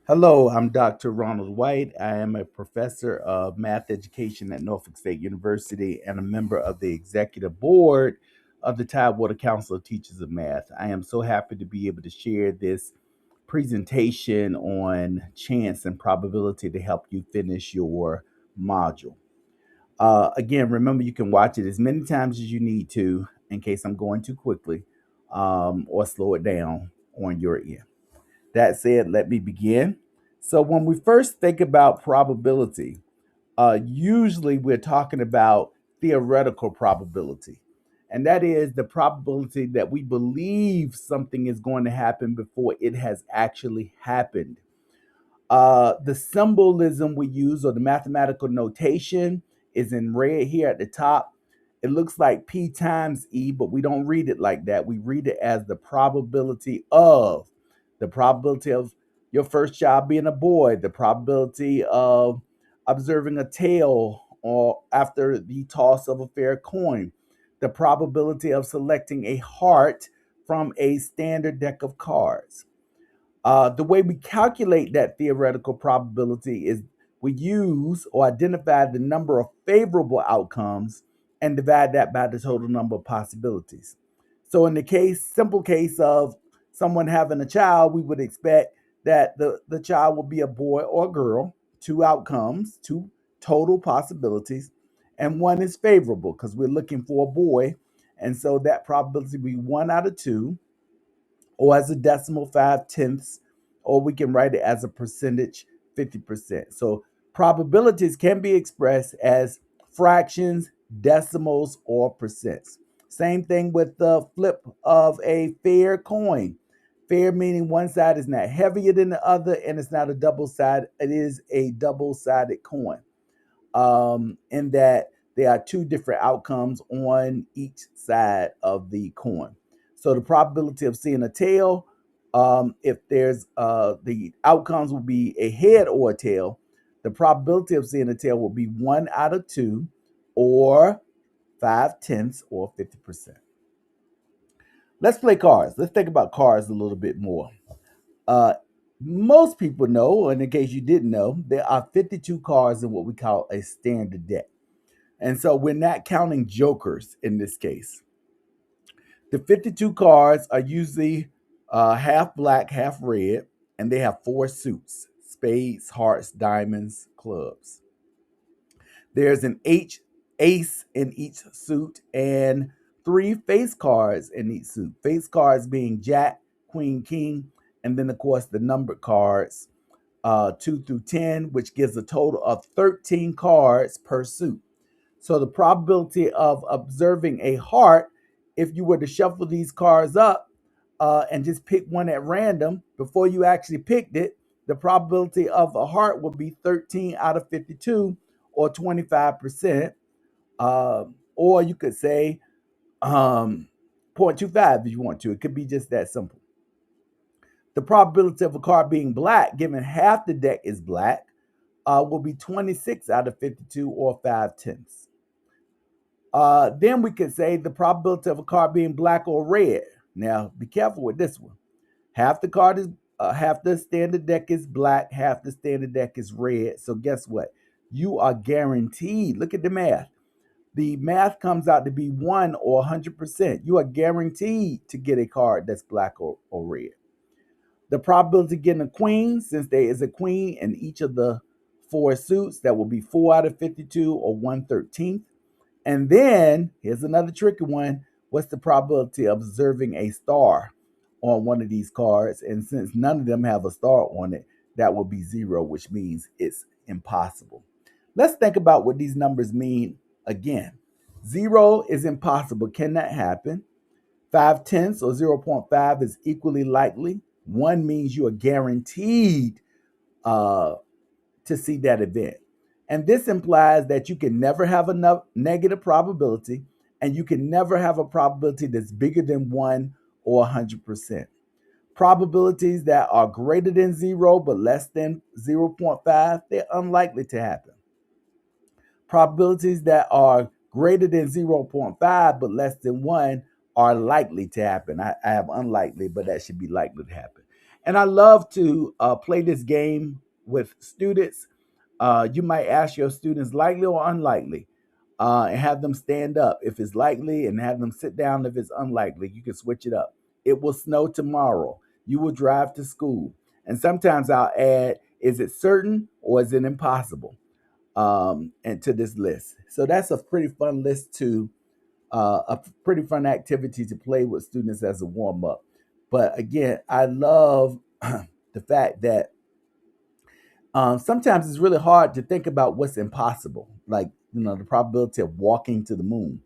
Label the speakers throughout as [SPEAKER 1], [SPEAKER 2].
[SPEAKER 1] Hello, I'm Dr. Ronald White. I am a professor of math education at Norfolk State University and a member of the executive board of the Tidewater Council of Teachers of Math. I am so happy to be able to share this presentation on chance and probability to help you finish your module. Again, remember you can watch it as many times as you need to in case I'm going too quickly or slow it down on your end. That said, let me begin. So, when we first think about probability, usually we're talking about theoretical probability. And that is the probability that we believe something is going to happen before it has actually happened. The symbolism we use or the mathematical notation is in red here at the top. It looks like P times E, but we don't read it like that. We read it as the probability of your first child being a boy, the probability of observing a tail or after the toss of a fair coin, the probability of selecting a heart from a standard deck of cards. The way we calculate that theoretical probability is we use or identify the number of favorable outcomes and divide that by the total number of possibilities. So, in the simple case of someone having a child, we would expect that the child will be a boy or a girl, two outcomes, two total possibilities, and one is favorable because we're looking for a boy. And so that probability will be one out of two, or as a decimal 5/10, or we can write it as a percentage 50%. So probabilities can be expressed as fractions, decimals, or percents. Same thing with the flip of a fair coin. Fair meaning one side is not heavier than the other, and it's not a double side, it is a double sided coin, in that there are two different outcomes on each side of the coin. So the probability of seeing a tail, if there's the outcomes will be a head or a tail, the probability of seeing a tail will be one out of two, or 5/10 or 50%. Let's play cards. Let's think about cards a little bit more. Uh, Most people know, and in case you didn't know, there are 52 cards in what we call a standard deck. And so we're not counting jokers in this case. The 52 cards are usually half black, half red, and they have four suits: spades, hearts, diamonds, clubs. There's an ace in each suit and three face cards in each suit. Face cards being jack, queen, king, and then, of course, the numbered cards 2 through 10, which gives a total of 13 cards per suit. So the probability of observing a heart, if you were to shuffle these cards up and just pick one at random before you actually picked it, the probability of a heart would be 13 out of 52, or 25%. Or you could say 0.25 if you want to. It could be just that simple. The probability of a card being black, given half the deck is black, will be 26 out of 52, or 5/10. Then we could say the probability of a card being black or red. Now, be careful with this one. Half the standard deck is black, half the standard deck is red. So guess what? You are guaranteed. Look at the math. The math comes out to be 1 or 100%. You are guaranteed to get a card that's black or red. The probability of getting a queen, since there is a queen in each of the four suits, that will be 4 out of 52, or 1/13. And then here's another tricky one. What's the probability of observing a star on one of these cards? And since none of them have a star on it, that will be zero, which means it's impossible. Let's think about what these numbers mean again. Zero is impossible, cannot happen. 5/10 or zero point 0.5 is equally likely. One means you are guaranteed uh, to see that event. And this implies that you can never have a negative probability, and you can never have a probability that's bigger than 1 or 100%. Probabilities that are greater than zero but less than zero point 0.5, they're unlikely to happen. Probabilities that are greater than zero point 0.5 but less than 1 are likely to happen. I have unlikely, but that should be likely to happen. And I love to play this game with students. You might ask your students likely or unlikely, and have them stand up if it's likely and have them sit down if it's unlikely. You can switch it up. It will snow tomorrow. You will drive to school. And sometimes I'll add, is it certain or is it impossible? And to this list. So that's a pretty fun list to a pretty fun activity to play with students as a warm up. But again, I love the fact that sometimes it's really hard to think about what's impossible, like the probability of walking to the moon.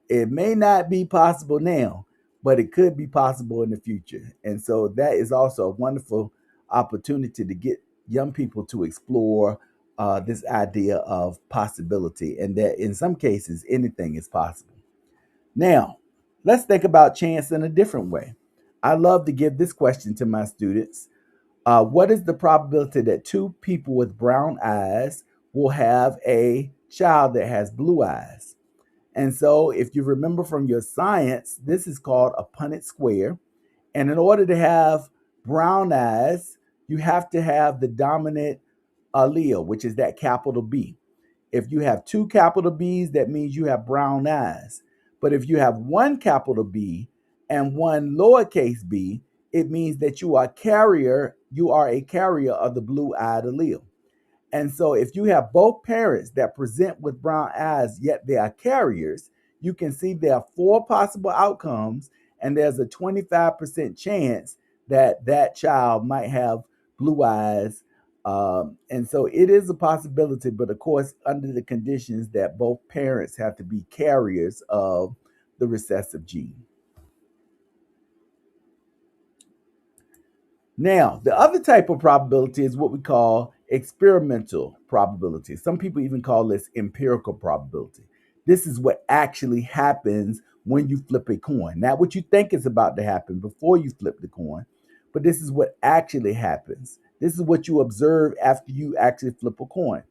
[SPEAKER 1] It may not be possible now, but it could be possible in the future. And so that is also a wonderful opportunity to get young people to explore this idea of possibility, and that in some cases anything is possible. Now, let's think about chance in a different way. I love to give this question to my students. What is the probability that two people with brown eyes will have a child that has blue eyes? And so, if you remember from your science, this is called a Punnett square. And in order to have brown eyes, you have to have the dominant allele, which is that capital B. If you have two capital B's, that means you have brown eyes. But if you have one capital B and one lowercase b, it means that you are a carrier of the blue-eyed allele. And so if you have both parents that present with brown eyes, yet they are carriers, you can see there are four possible outcomes, and there's a 25% chance that that child might have blue eyes. And so it is a possibility, but of course, under the conditions that both parents have to be carriers of the recessive gene. Now, the other type of probability is what we call experimental probability. Some people even call this empirical probability. This is what actually happens when you flip a coin. Not what you think is about to happen before you flip the coin, but this is what actually happens. This is what you observe after you actually flip a coin.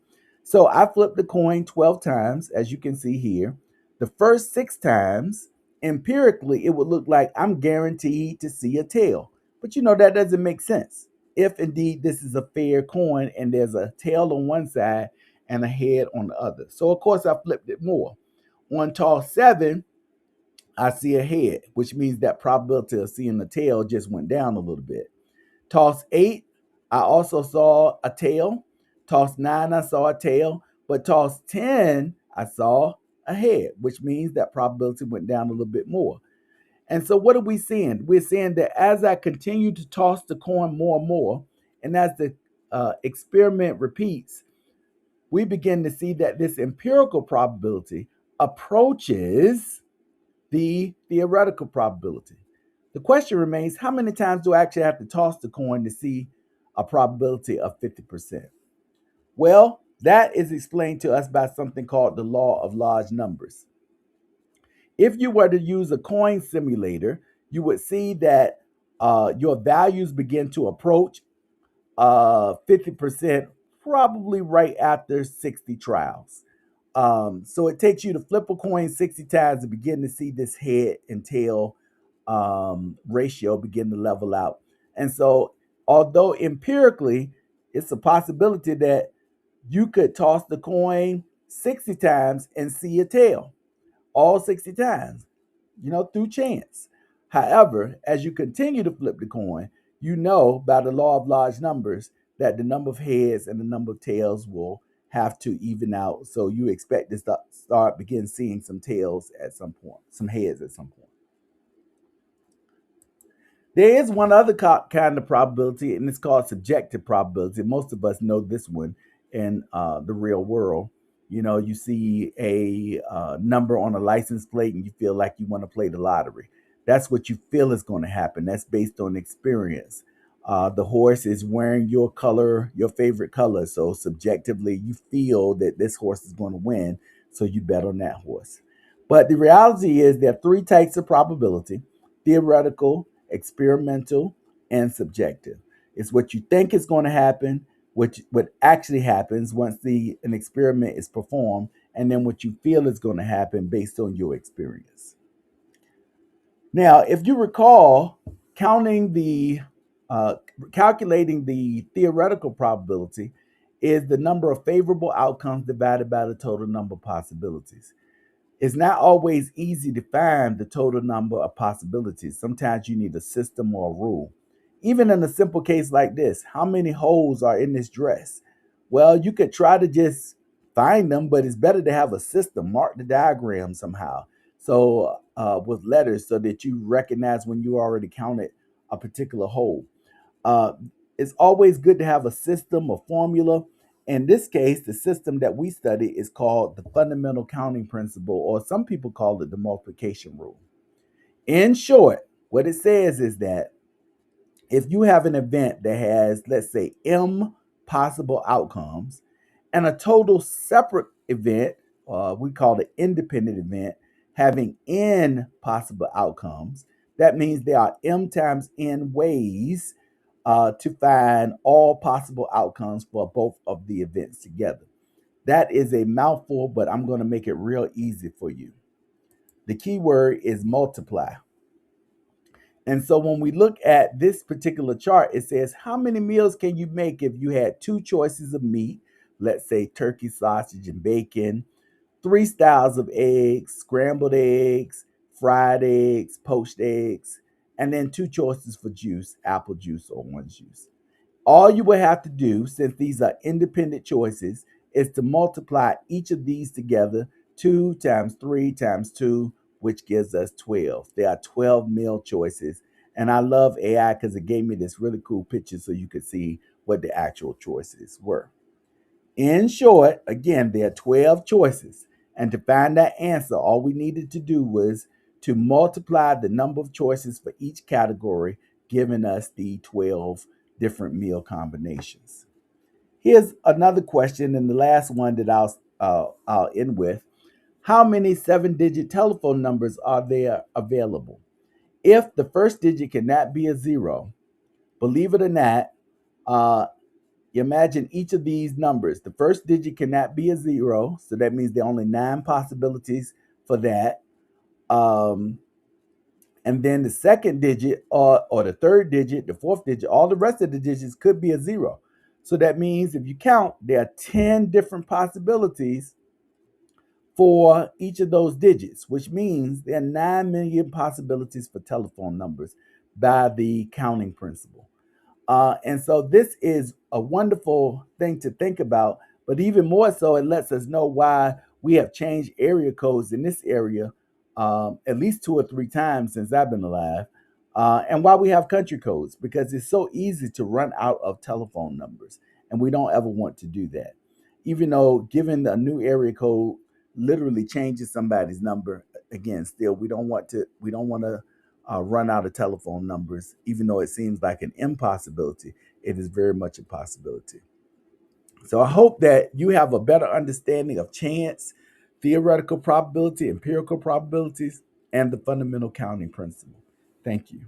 [SPEAKER 1] So I flipped the coin 12 times, as you can see here. The first six times, empirically, it would look like I'm guaranteed to see a tail. But that doesn't make sense. If indeed this is a fair coin and there's a tail on one side and a head on the other. So of course I flipped it more. On toss 7, I see a head, which means that probability of seeing the tail just went down a little bit. Toss 8, I also saw a tail. Toss 9, I saw a tail. But toss 10, I saw a head, which means that probability went down a little bit more. And so, what are we seeing? We're seeing that as I continue to toss the coin more and more, and as the experiment repeats, we begin to see that this empirical probability approaches the theoretical probability. The question remains, how many times do I actually have to toss the coin to see a probability of 50%? Well, that is explained to us by something called the law of large numbers. If you were to use a coin simulator, you would see that your values begin to approach 50% probably right after 60 trials. So it takes you to flip a coin 60 times to begin to see this head and tail ratio begin to level out. And so, although empirically it's a possibility that you could toss the coin 60 times and see a tail all 60 times, through chance. However, as you continue to flip the coin, you know by the law of large numbers that the number of heads and the number of tails will have to even out. So you expect to begin seeing some tails at some point, some heads at some point. There is one other kind of probability, and it's called subjective probability. Most of us know this one in the real world. You see a number on a license plate and you feel like you want to play the lottery. That's what you feel is going to happen. That's based on experience. The horse is wearing your color, your favorite color. So subjectively, you feel that this horse is going to win. So you bet on that horse. But the reality is there are three types of probability: theoretical, experimental, and subjective. It's what you think is going to happen, what actually happens once an experiment is performed, and then what you feel is going to happen based on your experience. Now, if you recall, counting the Uh, Calculating the theoretical probability is the number of favorable outcomes divided by the total number of possibilities. It's not always easy to find the total number of possibilities. Sometimes you need a system or a rule. Even in a simple case like this, how many holes are in this dress? Well, you could try to just find them, but it's better to have a system, mark the diagram somehow. So, with letters so that you recognize when you already counted a particular hole. Uh, it's always good to have a system, a formula. In this case, the system that we study is called the fundamental counting principle, or some people call it the multiplication rule. In short, what it says is that if you have an event that has, let's say, m possible outcomes and a total separate event, we call it independent event, having n possible outcomes, that means there are m times n ways to find all possible outcomes for both of the events together. That is a mouthful, but I'm going to make it real easy for you. The key word is multiply. And so when we look at this particular chart, it says how many meals can you make if you had two choices of meat, let's say turkey, sausage, and bacon, three styles of eggs, scrambled eggs, fried eggs, poached eggs, and then two choices for juice, apple juice or orange juice. All you would have to do, since these are independent choices, is to multiply each of these together 2 times 3 times 2, which gives us 12. There are 12 meal choices. And I love AI because it gave me this really cool picture so you could see what the actual choices were. In short, again, there are 12 choices. And to find that answer, all we needed to do was to multiply the number of choices for each category, giving us the 12 different meal combinations. Here's another question, and the last one that I'll end with. How many seven-digit telephone numbers are there available? If the first digit cannot be a zero, believe it or not, uh, imagine each of these numbers. The first digit cannot be a zero, so that means there are only 9 possibilities for that. Um, and then the second digit, or the third digit, the fourth digit, all the rest of the digits could be a zero. So that means if you count, there are 10 different possibilities for each of those digits, which means there are 9 million possibilities for telephone numbers by the counting principle. And so this is a wonderful thing to think about, but even more so, it lets us know why we have changed area codes in this area at least 2 or 3 times since I've been alive, and why we have country codes, because it's so easy to run out of telephone numbers, and we don't ever want to do that. Even though giving a new area code literally changes somebody's number, again, still we don't want to run out of telephone numbers, even though it seems like an impossibility. It is very much a possibility. So I hope that you have a better understanding of chance, theoretical probability, empirical probabilities, and the fundamental counting principle. Thank you.